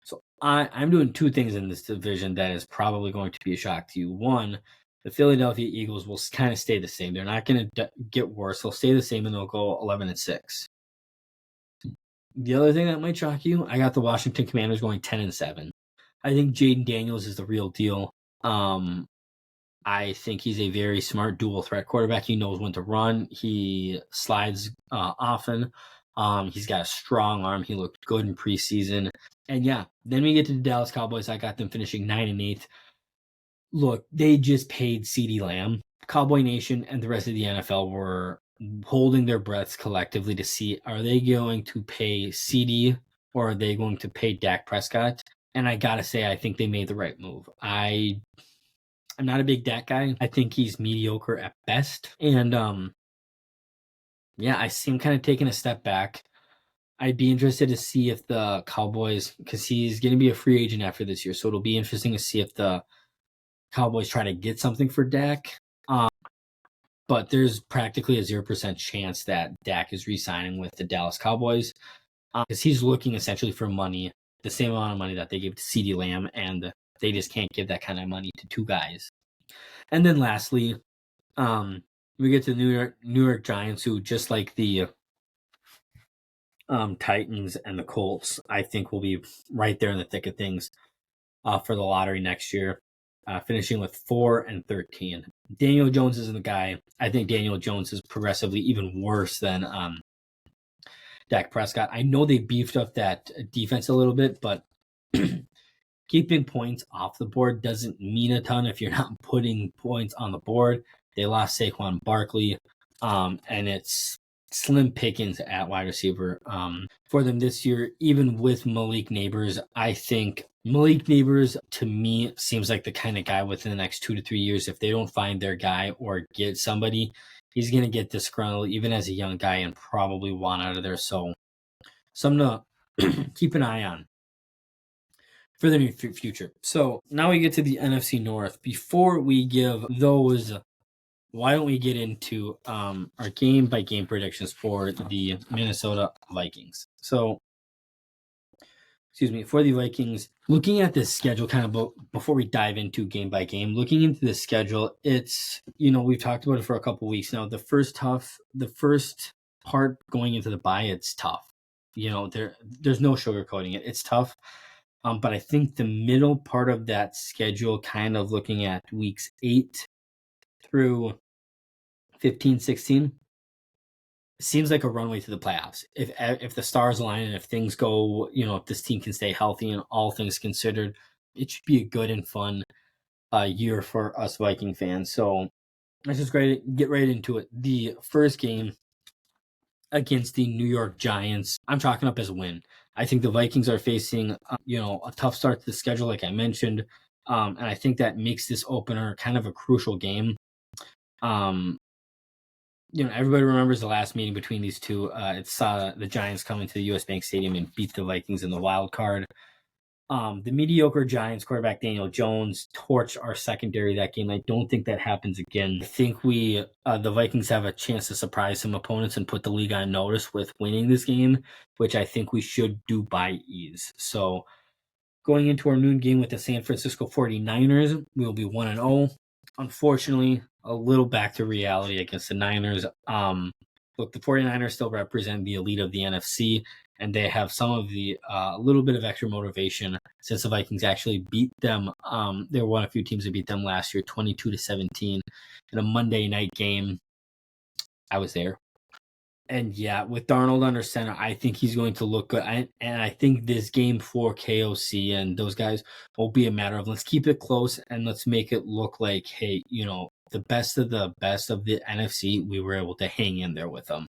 So I'm doing 2 things in this division that is probably going to be a shock to you. One, the Philadelphia Eagles will kind of stay the same. They're not going to get worse. They'll stay the same, and they'll go 11-6. The other thing that might shock you, I got the Washington Commanders going 10-7. I think Jaden Daniels is the real deal. I think he's a very smart dual threat quarterback. He knows when to run. He slides often. He's got a strong arm. He looked good in preseason. And yeah, then we get to the Dallas Cowboys. I got them finishing 9-8. Look, they just paid CeeDee Lamb. Cowboy Nation and the rest of the NFL were holding their breaths collectively to see, are they going to pay CeeDee or are they going to pay Dak Prescott? And I got to say, I think they made the right move. I'm not a big Dak guy. I think he's mediocre at best. And I see him kind of taking a step back. I'd be interested to see if the Cowboys, because he's going to be a free agent after this year, so it'll be interesting to see if the Cowboys try to get something for Dak. But there's practically a 0% chance that Dak is re-signing with the Dallas Cowboys because he's looking essentially for money, the same amount of money that they gave to CeeDee Lamb, and they just can't give that kind of money to 2 guys. And then lastly, we get to the New York Giants, who, just like the Titans and the Colts, I think will be right there in the thick of things for the lottery next year, finishing with 4-13. Daniel Jones isn't the guy. I think Daniel Jones is progressively even worse than Dak Prescott. I know they beefed up that defense a little bit, but keeping points off the board doesn't mean a ton if you're not putting points on the board. They lost Saquon Barkley, and it's slim pickings at wide receiver for them this year, even with Malik Neighbors. I think Malik Neighbors, to me, seems like the kind of guy within the next 2 to 3 years, if they don't find their guy or get somebody, he's going to get disgruntled even as a young guy and probably want out of there. So something to keep an eye on for the near future. So now we get to the NFC North. Before we give those, why don't we get into our game by game predictions for the Minnesota Vikings? So, for the Vikings, looking at this schedule kind of before we dive into game by game, looking into the schedule, it's, we've talked about it for a couple weeks now. The first part going into the bye, it's tough. There's no sugarcoating it. It's tough. But I think the middle part of that schedule, kind of looking at weeks 8 through 15, 16, seems like a runway to the playoffs. If the stars align and if things go, if this team can stay healthy and all things considered, it should be a good and fun year for us Viking fans. So let's just get right into it. The first game against the New York Giants, I'm chalking up as a win. I think the Vikings are facing, a tough start to the schedule, like I mentioned. And I think that makes this opener kind of a crucial game. Everybody remembers the last meeting between these two. It saw the Giants come into the US Bank Stadium and beat the Vikings in the wild card. The mediocre Giants quarterback Daniel Jones torched our secondary that game. I don't think that happens again. I think the Vikings have a chance to surprise some opponents and put the league on notice with winning this game, which I think we should do by ease. So going into our noon game with the San Francisco 49ers, we'll be 1-0. Unfortunately, a little back to reality against the Niners. Look, the 49ers still represent the elite of the NFC, and they have some of the little bit of extra motivation since the Vikings actually beat them. They were one of a few teams that beat them last year, 22-17, in a Monday night game. I was there. And yeah, with Darnold under center, I think he's going to look good. And I think this game for KOC and those guys will be a matter of let's keep it close and let's make it look like, hey, the best of the NFC, we were able to hang in there with them.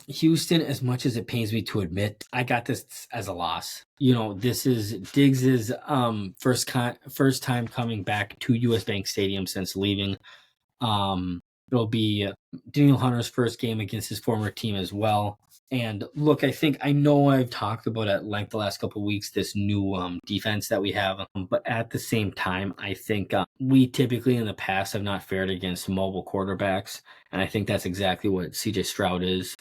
Houston, as much as it pains me to admit, I got this as a loss. This is Diggs's first time coming back to US Bank Stadium since leaving. It'll be Daniel Hunter's first game against his former team as well. And look, I know I've talked about at length the last couple of weeks this new defense that we have, but at the same time, I think we typically in the past have not fared against mobile quarterbacks, and I think that's exactly what CJ Stroud is.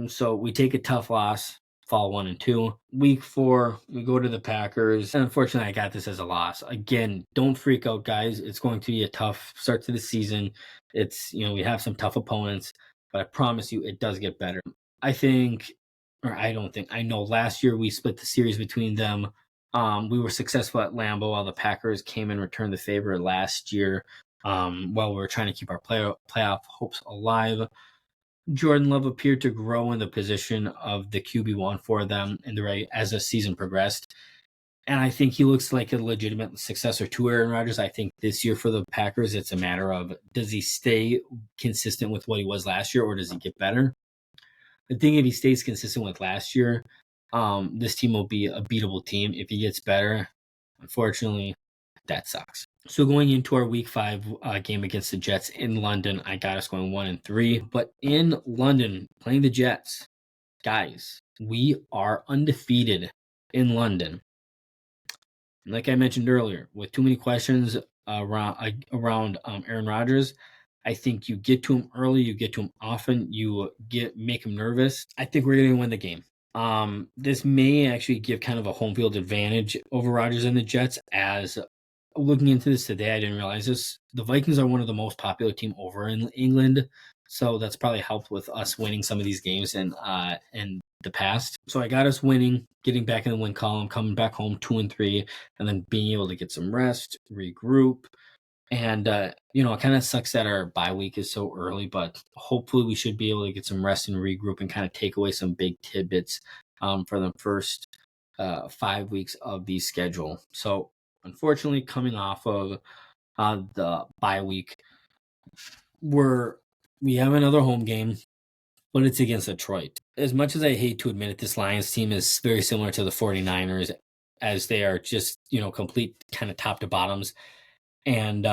So we take a tough loss, fall 1-2. Week 4, we go to the Packers, and unfortunately, I got this as a loss. Again, don't freak out, guys. It's going to be a tough start to the season. It's we have some tough opponents, but I promise you, it does get better. I know last year we split the series between them. We were successful at Lambeau while the Packers came and returned the favor last year while we were trying to keep our playoff hopes alive. Jordan Love appeared to grow in the position of the QB1 for them as the season progressed. And I think he looks like a legitimate successor to Aaron Rodgers. I think this year for the Packers, it's a matter of does he stay consistent with what he was last year or does he get better? I think if he stays consistent with last year, this team will be a beatable team. If he gets better, unfortunately, that sucks. So going into our week 5 game against the Jets in London, I got us going 1-3. But in London, playing the Jets, guys, we are undefeated in London. Like I mentioned earlier, with too many questions around Aaron Rodgers, I think you get to him early, you get to him often, make him nervous. I think we're going to win the game. This may actually give kind of a home field advantage over Rodgers and the Jets. As looking into this today, I didn't realize this. The Vikings are one of the most popular team over in England, so that's probably helped with us winning some of these games in the past. So I got us winning, getting back in the win column, coming back home 2-3, and then being able to get some rest, regroup. And, it kind of sucks that our bye week is so early, but hopefully we should be able to get some rest and regroup and kind of take away some big tidbits for the first 5 weeks of the schedule. So unfortunately, coming off of the bye week, we have another home game, but it's against Detroit. As much as I hate to admit it, this Lions team is very similar to the 49ers, as they are just, complete kind of top to bottoms. And,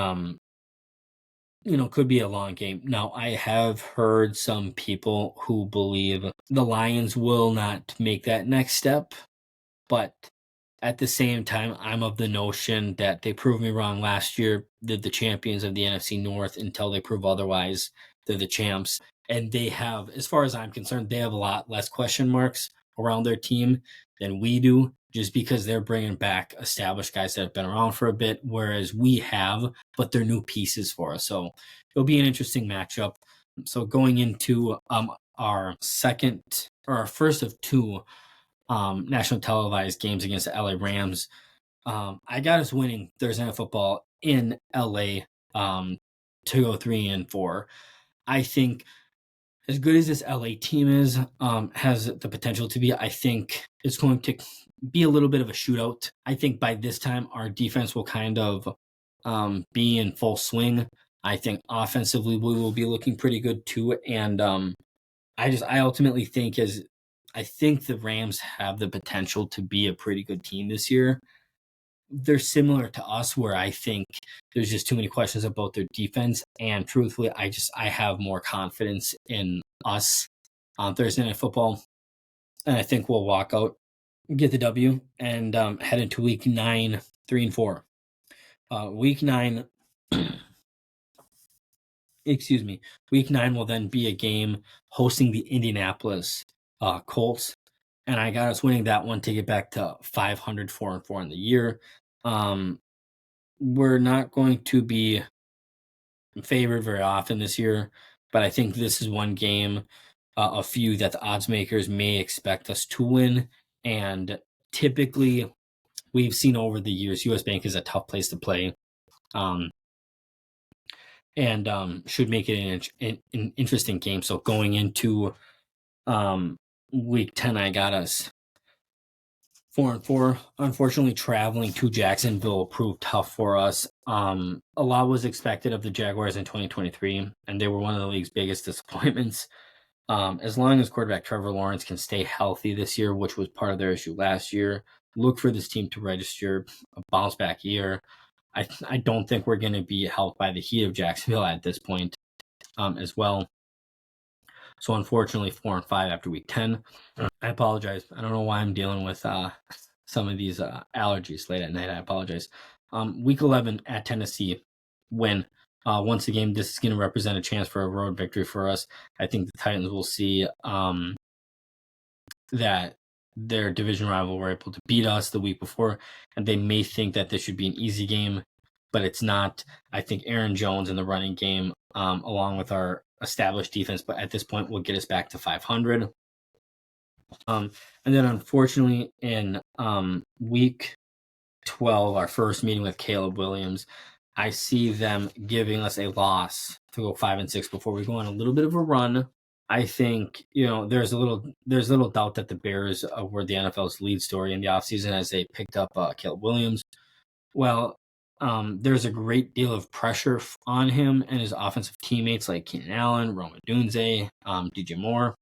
could be a long game. Now, I have heard some people who believe the Lions will not make that next step, but at the same time, I'm of the notion that they proved me wrong last year. They're the champions of the NFC North until they prove otherwise. They're the champs. And they have, as far as I'm concerned, they have a lot less question marks around their team than we do, just because they're bringing back established guys that have been around for a bit, whereas we have, but they're new pieces for us. So it'll be an interesting matchup. So going into our first of two national televised games against the LA Rams, I got us winning Thursday Night Football in LA to go 3-4. I think as good as this LA team is, has the potential to be, I think it's going to be a little bit of a shootout. I think by this time our defense will kind of be in full swing. I think offensively we will be looking pretty good too. And I ultimately think I think the Rams have the potential to be a pretty good team this year. They're similar to us, where I think there's just too many questions about their defense. And truthfully, I have more confidence in us on Thursday Night Football. And I think we'll walk out, get the W, and head into week 9, 3-4. Week 9, excuse me, week 9 will then be a game hosting the Indianapolis Colts. And I got us winning that one to get back to 500, 4-4 in the year. We're not going to be favored very often this year, but I think this is one game, a few that the odds makers may expect us to win. And typically, we've seen over the years, US Bank is a tough place to play, and should make it an interesting game. So going into week 10, I got us 4-4. Unfortunately, traveling to Jacksonville proved tough for us. A lot was expected of the Jaguars in 2023, and they were one of the league's biggest disappointments. As long as quarterback Trevor Lawrence can stay healthy this year, which was part of their issue last year, look for this team to register a bounce back year. I don't think we're going to be helped by the heat of Jacksonville at this point as well. So unfortunately, 4-5 after week 10. I apologize. I don't know why I'm dealing with some of these allergies late at night. I apologize. Week 11 at Tennessee, win. Once again, this is going to represent a chance for a road victory for us. I think the Titans will see that their division rival were able to beat us the week before, and they may think that this should be an easy game, but it's not. I think Aaron Jones in the running game, along with our established defense, but at this point will get us back to 500. And then unfortunately in week 12, our first meeting with Caleb Williams, I see them giving us a loss to go 5-6 before we go on a little bit of a run. I think, there's a little doubt that the Bears were the NFL's lead story in the offseason as they picked up Caleb Williams. Well, there's a great deal of pressure on him and his offensive teammates like Keenan Allen, Roma Dunze, DJ Moore.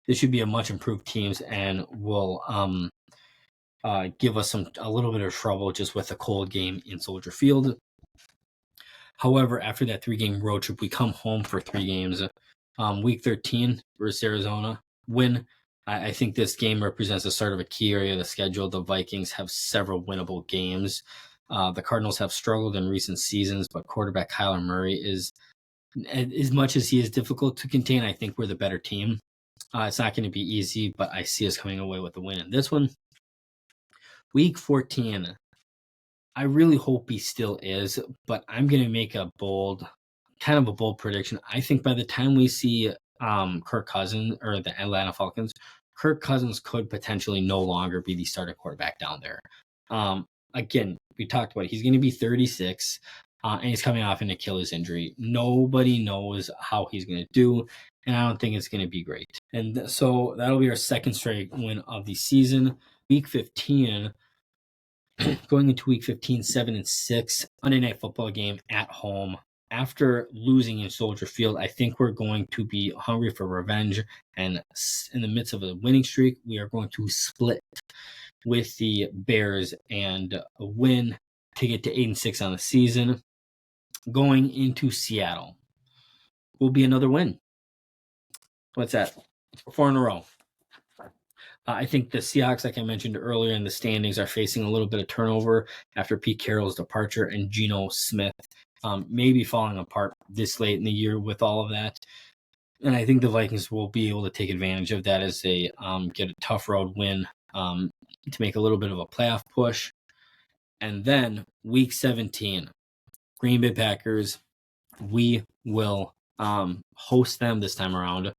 This should be a much improved team and will give us a little bit of trouble just with a cold game in Soldier Field. However, after that 3-game road trip, we come home for 3 games. Week 13 versus Arizona, win. I think this game represents the start of a key area of the schedule. The Vikings have several winnable games. The Cardinals have struggled in recent seasons, but quarterback Kyler Murray is, as much as he is difficult to contain, I think we're the better team. It's not going to be easy, but I see us coming away with the win in this one. Week 14, I really hope he still is, but I'm going to make a bold prediction. I think by the time we see Kirk Cousins or the Atlanta Falcons, Kirk Cousins could potentially no longer be the starting quarterback down there. Again, we talked about it. He's going to be 36, and he's coming off an Achilles injury. Nobody knows how he's going to do, and I don't think it's going to be great. And so that'll be our second straight win of the season. week 15, going into week 15, 7-6, Monday Night Football game at home. After losing in Soldier Field, I think we're going to be hungry for revenge. And in the midst of a winning streak, we are going to split with the Bears and a win to get to 8-6 on the season. Going into Seattle will be another win. What's that? 4 in a row. I think the Seahawks, like I mentioned earlier in the standings, are facing a little bit of turnover after Pete Carroll's departure and Geno Smith maybe falling apart this late in the year with all of that. And I think the Vikings will be able to take advantage of that as they get a tough road win to make a little bit of a playoff push. And then week 17, Green Bay Packers, we will host them this time around.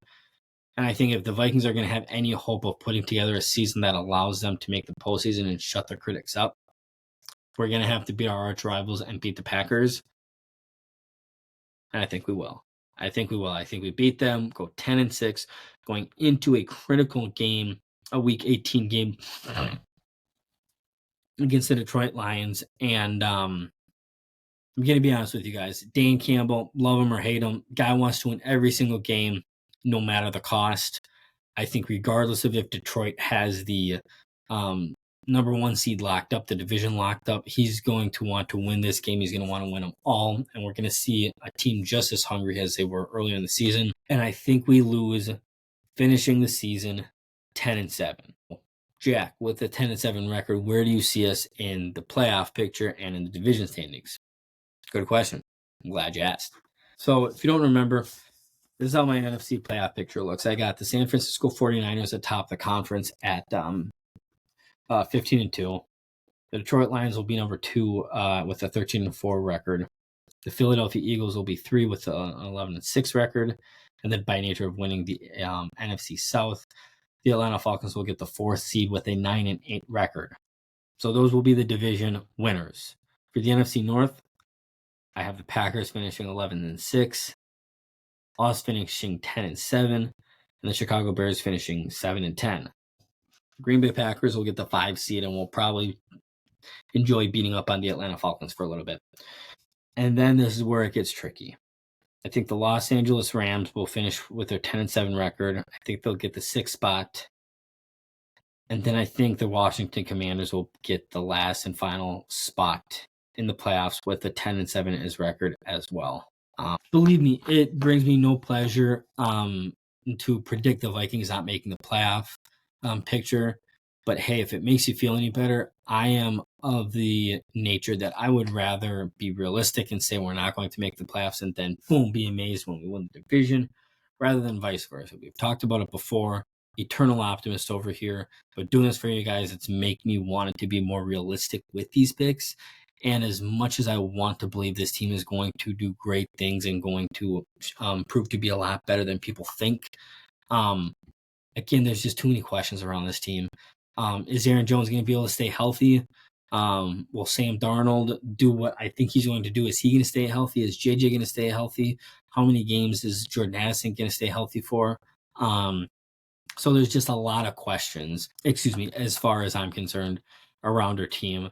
And I think if the Vikings are going to have any hope of putting together a season that allows them to make the postseason and shut their critics up, we're going to have to beat our arch rivals and beat the Packers. And I think we will. I think we beat them, go 10-6, going into a critical game, a week 18 game against the Detroit Lions. And I'm going to be honest with you guys. Dan Campbell, love him or hate him, guy wants to win every single game, no matter the cost. I think regardless of if Detroit has the number 1 seed locked up, the division locked up, he's going to want to win this game. He's going to want to win them all. And we're going to see a team just as hungry as they were earlier in the season. And I think we lose, finishing the season 10-7. Jack, with a 10-7 record, where do you see us in the playoff picture and in the division standings? Good question. I'm glad you asked. So if you don't remember, this is how my NFC playoff picture looks. I got the San Francisco 49ers atop the conference at 15-2. The Detroit Lions will be number 2 with a 13-4 record. The Philadelphia Eagles will be 3 with an 11-6 record. And then by nature of winning the NFC South, the Atlanta Falcons will get the 4th seed with a 9-8 record. So those will be the division winners. For the NFC North, I have the Packers finishing 11-6, us finishing 10-7, and the Chicago Bears finishing 7-10. Green Bay Packers will get the 5 seed and will probably enjoy beating up on the Atlanta Falcons for a little bit. And then this is where it gets tricky. I think the Los Angeles Rams will finish with their 10-7 record. I think they'll get the 6th spot. And then I think the Washington Commanders will get the last and final spot in the playoffs with a 10-7 as record as well. Believe me, it brings me no pleasure to predict the Vikings not making the playoff picture. But hey, if it makes you feel any better, I am of the nature that I would rather be realistic and say we're not going to make the playoffs and then, boom, be amazed when we win the division, rather than vice versa. We've talked about it before. Eternal optimist over here. But doing this for you guys, it's make me want it to be more realistic with these picks. And as much as I want to believe this team is going to do great things and going to prove to be a lot better than people think, again, there's just too many questions around this team. Is Aaron Jones going to be able to stay healthy? Will Sam Darnold do what I think he's going to do? Is he going to stay healthy? Is JJ going to stay healthy? How many games is Jordan Addison going to stay healthy for? So there's just a lot of questions, as far as I'm concerned, around our team.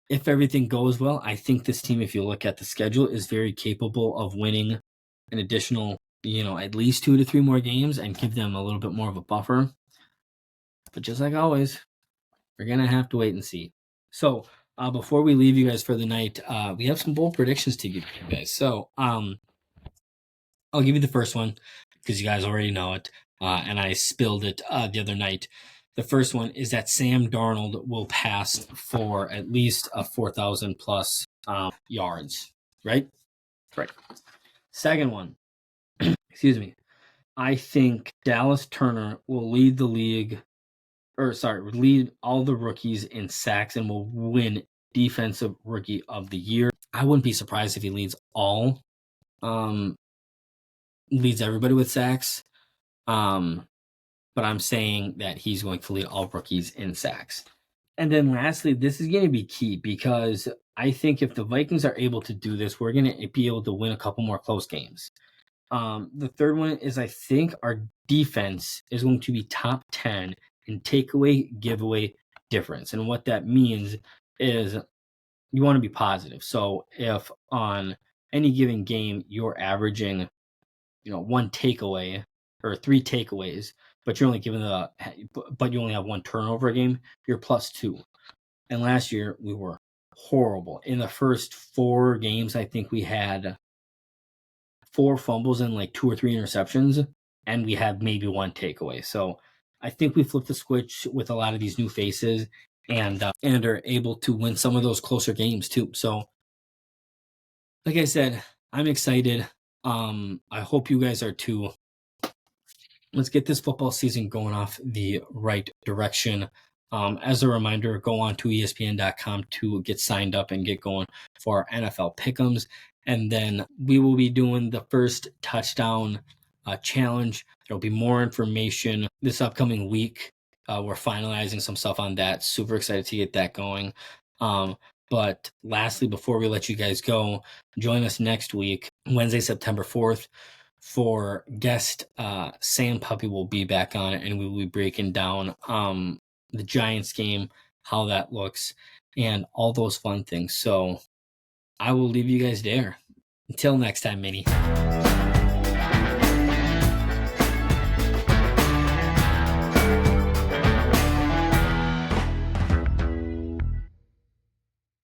If everything goes well, I think this team, if you look at the schedule, is very capable of winning an additional, at least 2 to 3 more games and give them a little bit more of a buffer. But just like always, we're going to have to wait and see. So before we leave you guys for the night, we have some bold predictions to give you guys. So I'll give you the first one because you guys already know it. And I spilled it the other night. The first one is that Sam Darnold will pass for at least 4,000 plus yards, right? Right. Second one, I think Dallas Turner will lead the league, lead all the rookies in sacks and will win Defensive Rookie of the Year. I wouldn't be surprised if he leads everybody with sacks. But I'm saying that he's going to lead all rookies in sacks. And then lastly, this is going to be key because I think if the Vikings are able to do this, we're going to be able to win a couple more close games. The third one is I think our defense is going to be top 10 in takeaway, giveaway, difference. And what that means is you want to be positive. So if on any given game you're averaging, one takeaway or three takeaways, but you're only given but you only have one turnover a game, you're +2. And last year we were horrible. In the first 4 games, I think we had 4 fumbles and like 2 or 3 interceptions, and we had maybe 1 takeaway. So I think we flipped the switch with a lot of these new faces, and are able to win some of those closer games too. So, like I said, I'm excited. I hope you guys are too. Let's get this football season going off the right direction. As a reminder, go on to ESPN.com to get signed up and get going for our NFL pick'ems. And then we will be doing the first touchdown challenge. There'll be more information this upcoming week. We're finalizing some stuff on that. Super excited to get that going. But lastly, before we let you guys go, join us next week, Wednesday, September 4th, for guest Sam Puppy will be back on it, and we will be breaking down the Giants game, how that looks, and all those fun things. So I will leave you guys there. Until next time, Minny.